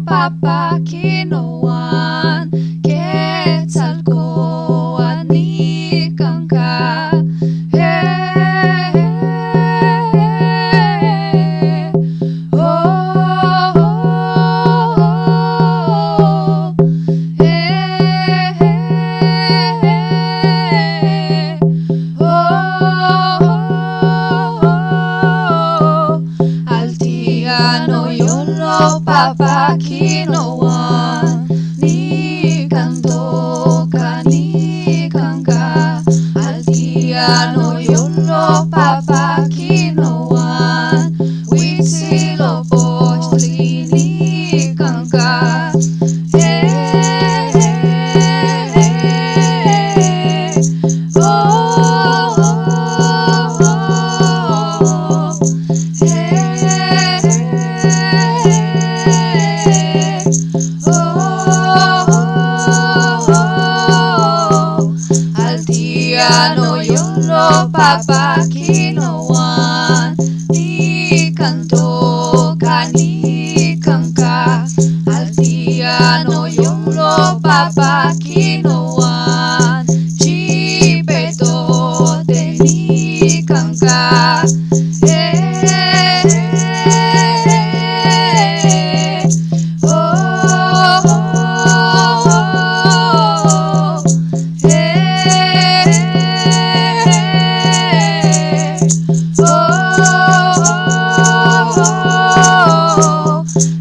papakinoan Quetzalcóatl nicanca. Altiano yolo papakinoan ni cantoca ni canca. Altiano yolo papakinoan Huitzilopochtli ni canca. Altiano yolo papakinoan ni cantoca ni canca. Altiano yolo papakinoan chipetote ni canca.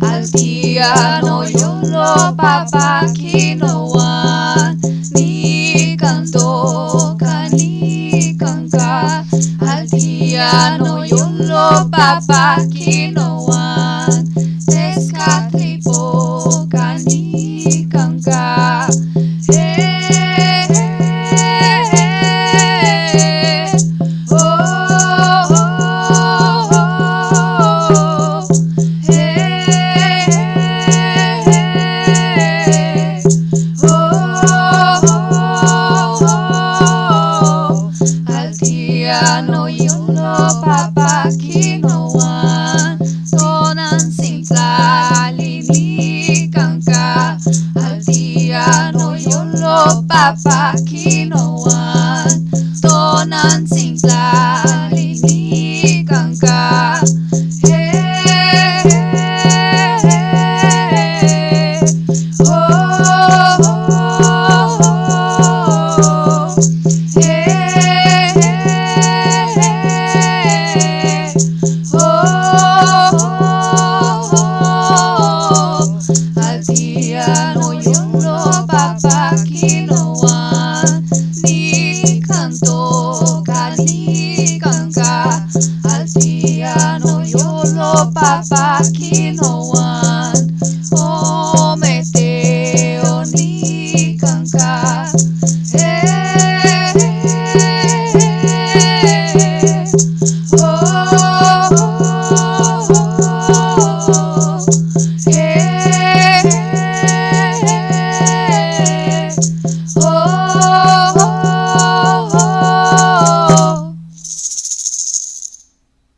Altiano yolo papakinoan ni cantoca ni canca. Altiano yolo papakinoan Tezcatlipoca ni canca. Altiano yolo papakinoan Tonantzintli ni canca. Altiano yolo papakinoan Tonantzintli ni canca. Altiano yolo papakinoan ni cantoca ni canca. Altiano yolo papakinoan